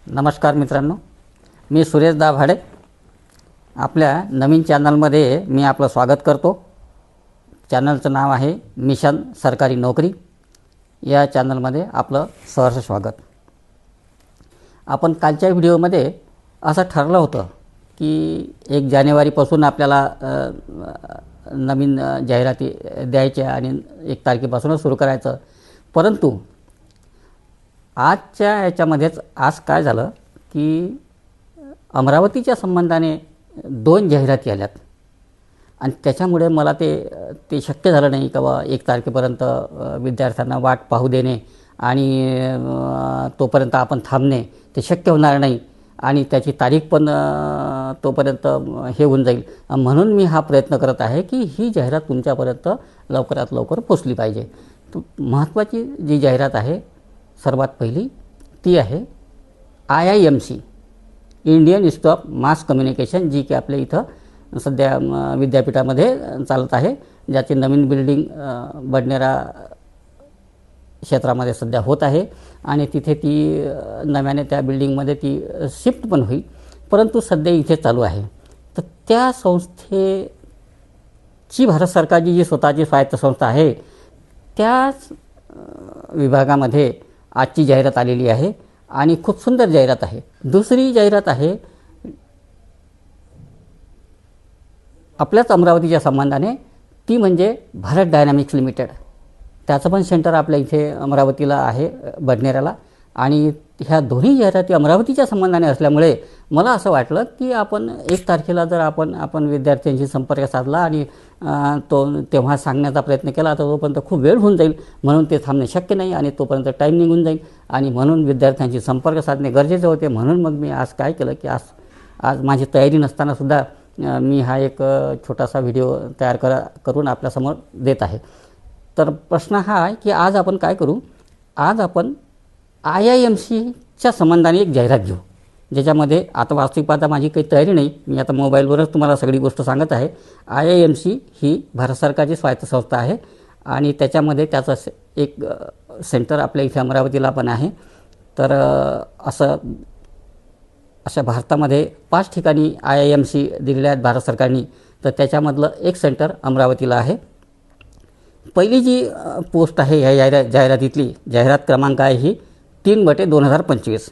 नमस्कार मित्रांनो, मी सुरेश दाभाडे आपल्या नवीन चॅनलमध्ये मी आपलं स्वागत करतो। चॅनलचं नाव आहे मिशन सरकारी नोकरी। या चॅनलमध्ये आपलं सहर्ष स्वागत। आपण कालच्या व्हिडिओमध्ये असं ठरलं होतं की 1 जानेवारीपासून आपल्याला नवीन जाहिराती द्यायच्या आणि 1 तारखेपासूनच सुरू करायचं, परंतु आजच्या याच्यामध्येच आज काय झालं की अमरावतीच्या संबंधाने 2 जाहिराती आल्यात आणि त्याच्यामुळे मला ते शक्य झालं नाही का बा 1 तारखेपर्यंत विद्यार्थ्यांना वाट पाहू देणे आणि तोपर्यंत आपण थांबणे ते शक्य होणार नाही आणि त्याची तारीख पण तोपर्यंत हे होऊन जाईल। म्हणून मी हा प्रयत्न करत आहे की ही जाहिरात तुमच्यापर्यंत लवकरात लवकर पोचली पाहिजे। महत्त्वाची जी जाहिरात आहे सर्वात पहिली ती आहे IIMC Indian Institute of Mass Communication, जी की आपल्या इथं सध्या विद्यापीठामध्ये चालत आहे, ज्याची नवीन बिल्डिंग बडनेरा क्षेत्रामध्ये सध्या होत आहे आणि तिथे ती नव्याने त्या बिल्डिंगमध्ये ती शिफ्ट पण होईल, परंतु सध्या इथे चालू आहे। तर त्या संस्थेची भारत सरकारची जी स्वतःची स्वायत्त संस्था आहे त्याच विभागामध्ये आजची जाहिरात आलेली आहे आणि खूप सुंदर जाहिरात आहे। दुसरी जाहिरात आहे आपल्याच अमरावतीच्या संबंधाने, ती म्हणजे भारत डायनामिक्स लिमिटेड। त्याचं पण सेंटर आपल्या इथे अमरावतीला आहे, बडनेराला, आणि ह्या दोन्ही जाहिराती अमरावतीच्या संबंधाने असल्यामुळे मला असं वाटलं की आपण 1 तारखेला जर आपण विद्यार्थ्यांशी संपर्क साधला आणि तेव्हा सांगण्याचा प्रयत्न केला तर तोपर्यंत खूप वेळ होऊन जाईल, म्हणून ते थांबणे शक्य नाही आणि तोपर्यंत टाईम निघून जाईल आणि म्हणून विद्यार्थ्यांशी संपर्क साधणे गरजेचे होते। म्हणून मग मी आज काय केलं की आज माझी तयारी नसतानासुद्धा मी हा एक छोटासा व्हिडिओ तयार करून आपल्यासमोर देत आहे। तर प्रश्न हा आहे की आज आपण काय करू, आज आपण IIMCच्या संबंधाने एक जाहिरात घेऊ, ज्याच्यामध्ये आता वास्तविक पाहता माझी काही तयारी नाही, मी आता मोबाईलवरच तुम्हाला सगळी गोष्ट सांगत आहे। IIMC ही भारत सरकारची स्वायत्त संस्था आहे आणि त्याच्यामध्ये त्याचं एक सेंटर आपल्या इथे अमरावतीला पण आहे। तर अशा भारतामध्ये 5 ठिकाणी IIMC दिलेल्या आहेत भारत सरकारने, तर त्याच्यामधलं एक सेंटर अमरावतीला आहे। पहिली जी पोस्ट आहे ह्या जाहिरातीतली, जाहिरात क्रमांक आहे ही 3/2025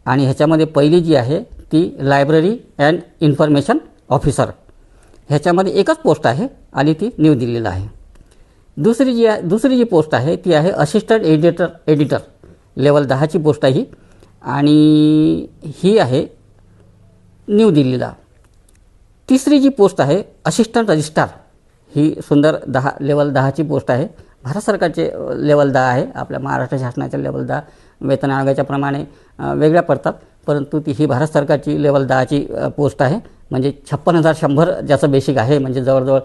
आणि ह्याच्यामध्ये पहिली जी आहे ती लायब्ररी अँड इन्फॉर्मेशन ऑफिसर, ह्याच्यामध्ये एकच पोस्ट आहे आणि ती न्यू दिल्लीला आहे। दुसरी जी पोस्ट आहे ती आहे असिस्टंट एडिटर लेवल 10ची पोस्ट आहे ही आणि ही आहे न्यू दिल्लीला। तिसरी जी पोस्ट आहे असिस्टंट रजिस्ट्रार, ही सुंदर लेवल 10ची पोस्ट आहे, भारत सरकारचे लेवल 10 आहे, आपल्या महाराष्ट्र शासनाच्या लेवल 10 वेतन आयोगाच्या प्रमाणे वेगळ्या पडतात, परंतु ही भारत सरकारची लेवल 10ची पोस्ट आहे। म्हणजे 56,100 ज्याचं बेसिक आहे, म्हणजे जवळजवळ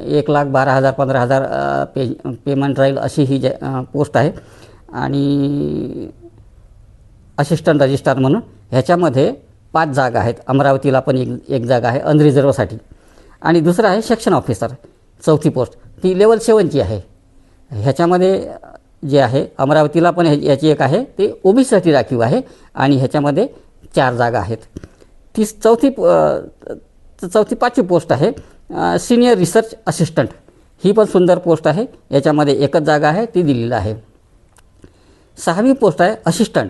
1,12,000 15,000 पेमेंट राहील अशी ही पोस्ट आहे। आणि असिस्टंट रजिस्ट्रार म्हणून ह्याच्यामध्ये 5 जागा आहेत, अमरावतीला पण एक जागा आहे अनरिझर्वसाठी। आणि दुसरं आहे सेक्शन ऑफिसर, चौथी पोस्ट, ती लेवल 7ची आहे। ह्याच्यामध्ये जे आहे अमरावतीला पण याची एक आहे, ते OBCसाठी राखीव आहे आणि ह्याच्यामध्ये 4 जागा आहेत। चौथी 5वी पोस्ट आहे सिनियर रिसर्च असिस्टंट, ही पण सुंदर पोस्ट आहे, याच्यामध्ये एकच जागा आहे, ती दिल्लीला आहे। 6वी पोस्ट आहे असिस्टंट,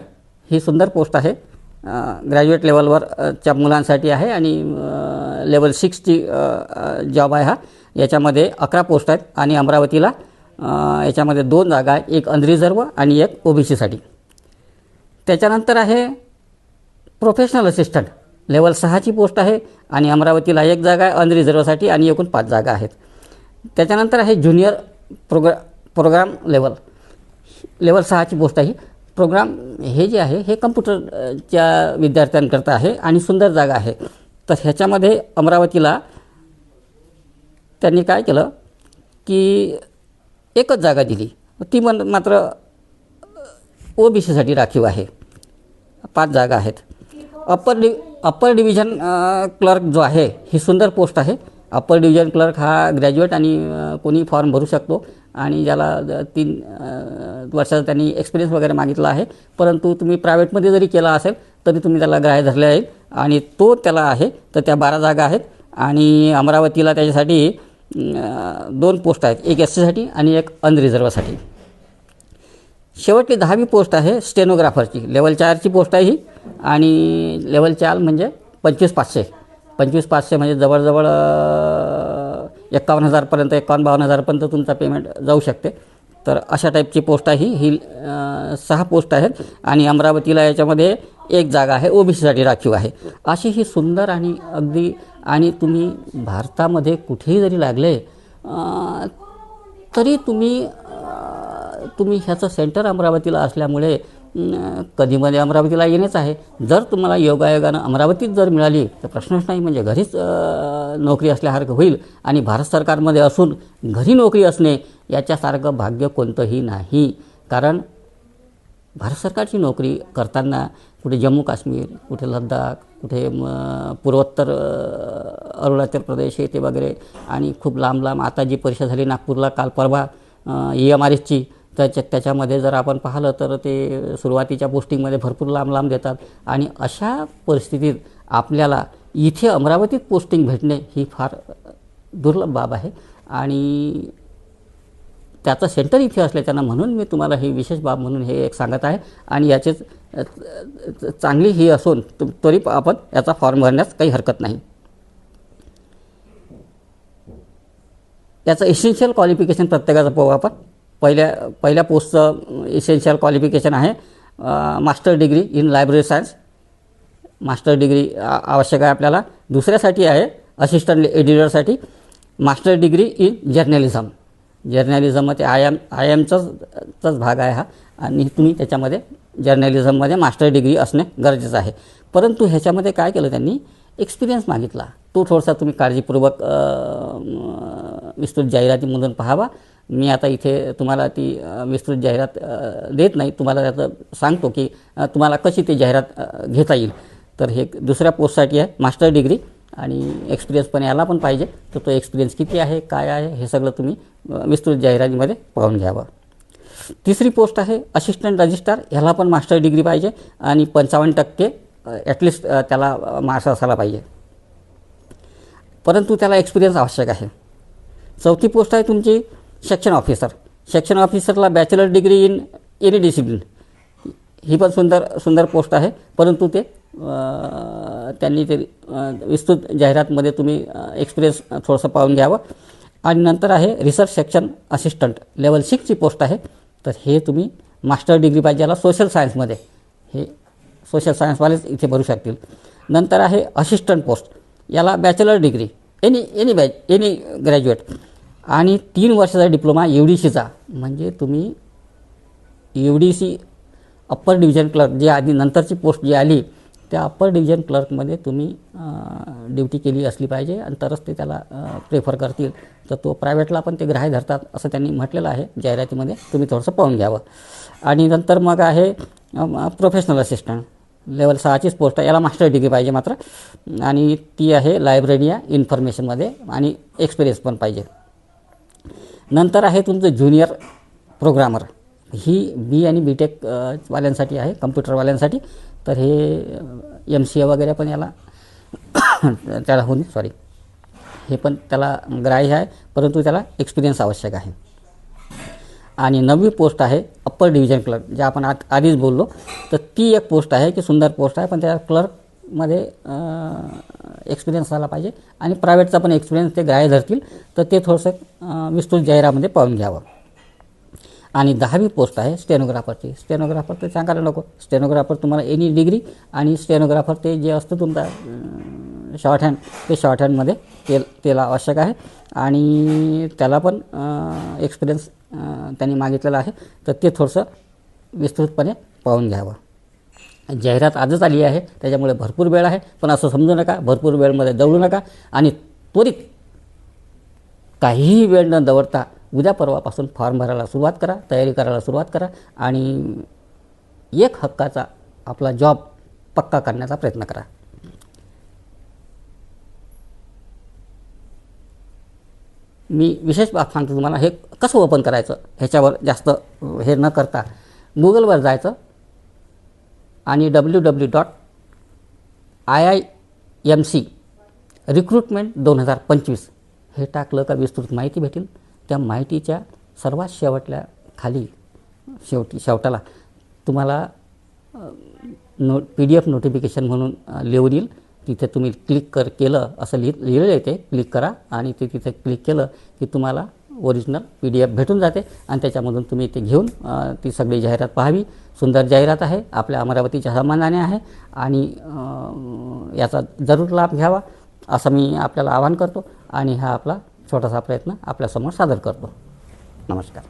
ही सुंदर पोस्ट आहे, ग्रॅज्युएट लेवलवरच्या मुलांसाठी आहे आणि लेवल 6ची जॉब आहे हा। याच्यामध्ये 11 पोस्ट आहेत आणि अमरावतीला याच्यामध्ये 2 जागा आहेत, एक अनरिझर्व आणि एक OBCसाठी। त्याच्यानंतर आहे प्रोफेशनल असिस्टंट, लेवल 6ची पोस्ट आहे आणि अमरावतीला एक जागा आहे अनरिझर्वसाठी आणि एकूण 5 जागा आहेत। त्याच्यानंतर आहे ज्युनियर प्रोग्राम लेवल 6ची पोस्ट आहे। प्रोग्राम हे जे आहे हे कम्प्युटरच्या विद्यार्थ्यांकरता आहे आणि सुंदर जागा आहे। तर ह्याच्यामध्ये अमरावतीला त्यांनी काय केलं की एकच जागा दिली, ती मात्र OBCसाठी राखीव आहे, 5 जागा आहेत। अप्पर डिव्हिजन क्लर्क जो आहे ही सुंदर पोस्ट आहे अप्पर डिव्हिजन क्लर्क हा ग्रॅज्युएट आणि कोणी फॉर्म भरू शकतो आणि ज्याला 3 वर्षाचा त्यांनी एक्सपिरियन्स वगैरे मागितला आहे. परंतु तुम्ही प्रायव्हेटमध्ये जरी केला असेल तरी तुम्ही त्याला ग्राह्य धरले आहे आणि तो त्याला आहे. तर त्या 12 जागा आहेत आणि अमरावतीला त्याच्यासाठी 2 पोस्ट आहेत, एक SC साठी आणि एक अनरिझर्वसाठी. शेवटची 10वी पोस्ट आहे स्टेनोग्राफरची. लेवल 4ची पोस्ट आहे ही आणि लेवल 4 म्हणजे 25,500. 25,500 म्हणजे जवळजवळ 51,000पर्यंत 51,000-52,000पर्यंत तुमचा पेमेंट जाऊ शकते. तर अशा टाईपची पोस्ट आहे ही 6 पोस्ट आहेत आणि अमरावतीला याच्यामध्ये 1 जागा आहे OBCसाठी राखीव आहे. अशी ही सुंदर आणि अगदी आणि तुम्ही भारतामध्ये कुठेही जरी लागले तरी तुम्ही ह्याचं सेंटर अमरावतीला असल्यामुळे कधीमध्ये अमरावतीला येणेच आहे. जर तुम्हाला योगायोगानं अमरावतीत जर मिळाली तर प्रश्नच नाही, म्हणजे घरीच नोकरी असल्यासारखं होईल. आणि भारत सरकारमध्ये असून घरी नोकरी असणे याच्यासारखं भाग्य कोणतंही नाही. कारण भारत सरकारची नोकरी करताना कुठे जम्मू काश्मीर, कुठे लडाख, कुठे पूर्वोत्तर अरुणाचल प्रदेश येथे वगैरे आणि खूप लांब लांब. आता जी परीक्षा झाली नागपूरला काल परवा EMRSची, त्याच्यामध्ये जर आपण पाहिलं तर ते सुरुवातीच्या पोस्टिंगमध्ये भरपूर लांब लांब देतात. आणि अशा परिस्थितीत आपल्याला इथे अमरावतीत पोस्टिंग भेटणे ही फार दुर्लभ बाब आहे आणि त्याचं सेंटर इथे असल्याच्यानं म्हणून मी तुम्हाला ही विशेष बाब म्हणून हे एक सांगत आहे. आणि याचेच चांगली ही असून तरी आपण याचा फॉर्म भरण्यास काही हरकत नाही. याचं इसेन्शियल क्वालिफिकेशन प्रत्येकाचं पाहू आपण. पहिल्या पोस्टचं इसेन्शियल क्वालिफिकेशन आहे master degree in library science. Master degree आवश्यक आहे आपल्याला. दुसऱ्यासाठी आहे असिस्टंट एडिटरसाठी मास्टर डिग्री इन जर्नलिझम. जर्नलिझममध्ये आय एमचाच भाग आहे हा आणि तुम्ही त्याच्यामध्ये जर्नलिझममध्ये मास्टर डिग्री असणे गरजेचं आहे. परंतु ह्याच्यामध्ये काय केलं त्यांनी, एक्सपिरियन्स मागितला. तो थोडासा तुम्ही काळजीपूर्वक विस्तृत जाहिरातीमधून पाहावा. मी आता इथे तुम्हाला ती विस्तृत जाहिरात देत नाही, तुम्हाला त्याचं सांगतो की तुम्हाला कशी ती जाहिरात घेता येईल. तर हे दुसऱ्या पोस्टसाठी आहे मास्टर डिग्री आणि एक्सपिरियन्स पण याला पण पाहिजे. तर तो एक्सपिरियन्स किती आहे, काय आहे, हे सगळं तुम्ही विस्तृत जाहिरातीमध्ये पाहून घ्यावं. तिसरी पोस्ट आहे असिस्टंट रजिस्ट्रार. ह्याला पण मास्टर डिग्री पाहिजे आणि 55% ॲटलिस्ट त्याला मार्क्स असायला पाहिजे, परंतु त्याला एक्सपिरियन्स आवश्यक आहे. चौथी पोस्ट आहे तुमची सेक्शन ऑफिसर. सेक्शन ऑफिसरला bachelor degree in any discipline. ही पण सुंदर पोस्ट आहे, परंतु ते त्यांनी ते विस्तृत जाहिरातमध्ये तुम्ही एक्सपिरियन्स थोडंसं पाहून घ्यावं. आणि नंतर आहे रिसर्च सेक्शन असिस्टंट लेवल 6ची पोस्ट आहे. तर हे तुम्ही मास्टर डिग्री पाहिजे याला सोशल सायन्समध्ये. हे सोशल सायन्सवालेच इथे भरू शकतील. नंतर आहे असिस्टंट पोस्ट. याला बॅचलर डिग्री एनी ग्रॅज्युएट आणि 3 वर्षाचा डिप्लोमा UDCचा. म्हणजे तुम्ही UDC अप्पर डिव्हिजन क्लर्क जे आधी नंतरची पोस्ट जी आली त्या अप्पर डिव्हिजन क्लर्कमध्ये तुम्ही ड्युटी केली असली पाहिजे आणि तरच ते त्याला प्रेफर करतील. तर तो प्रायव्हेटला पण ते ग्राह्य धरतात असं त्यांनी म्हटलेलं आहे जाहिरातीमध्ये. तुम्ही थोडंसं पाहून घ्यावं. आणि नंतर मग आहे प्रोफेशनल असिस्टंट लेवल 6चीच पोस्ट आहे. याला मास्टर डिग्री पाहिजे मात्र आणि ती आहे लायब्ररिया इन्फॉर्मेशनमध्ये आणि एक्सपिरियन्स पण पाहिजे. नंतर आहे तुमचं ज्युनियर प्रोग्रामर. ही B आणि BTech वाल्यांसाठी आहे, कम्प्युटरवाल्यांसाठी. तर हे MCA वगैरे पण याला त्याला हे पण त्याला ग्राह्य आहे, परंतु त्याला एक्सपिरियन्स आवश्यक आहे. आणि 9वी पोस्ट आहे अप्पर डिव्हिजन क्लर्क, जे आपण आधीच बोललो. तर ती एक पोस्ट आहे की सुंदर पोस्ट आहे, पण त्या क्लर्कमध्ये एक्सपिरियन्स झाला पाहिजे आणि प्रायव्हेटचा पण एक्सपिरियन्स ते ग्राह्य धरतील. तर ते थोडंसं विस्तृत जाहिरामध्ये पाहून घ्यावं. आणि 10वी पोस्ट आहे स्टेनोग्राफरची. स्टेनोग्राफर तर सांगायला नको. स्टेनोग्राफर तुम्हाला एनी डिग्री आणि स्टेनोग्राफर ते जे असतं तुमचा शॉर्टहँड, ते शॉर्टहँडमध्ये त्याला आवश्यक आहे आणि त्याला पण एक्सपिरियन्स त्यांनी मागितलेला आहे. तर ते थोडंसं विस्तृतपणे पाहून घ्यावं. जाहिरात आजच आली आहे त्याच्यामुळे भरपूर वेळ आहे, पण असं समजू नका भरपूर वेळमध्ये दौडू नका आणि त्वरित काहीही वेळ न दवडता उद्या परवापासून फॉर्म भरायला सुरुवात करा, तयारी करायला सुरुवात करा आणि एक हक्काचा आपला जॉब पक्का करण्याचा प्रयत्न करा. मी विशेष बाब सांगतो तुम्हाला, हे कसं ओपन करायचं ह्याच्यावर जास्त हे न करता गुगलवर जायचं आणि www.iimc रिक्रुटमेंट 2025 हे टाकलं का विस्तृत माहिती भेटेल. त्या माहितीच्या सर्वात खाली शेवटाला तुम्हाला PDF नोटिफिकेशन म्हणून लिहून येईल. तिथे तुम्ही क्लिक केलं असं लिहिलेलं आहे, ते क्लिक करा आणि ते तिथे क्लिक केलं की तुम्हाला ओरिजिनल PDF भेटून जाते आणि त्याच्यामधून तुम्ही ते घेऊन ती सगळी जाहिरात पाहावी. सुंदर जाहिरात आहे, आपल्या अमरावतीच्या संबंधाने आहे आणि याचा जरूर लाभ घ्यावा असं मी आपल्याला आवाहन करतो आणि हा आपला छोटासा प्रयत्न आपल्यासमोर सादर करतो. नमस्कार.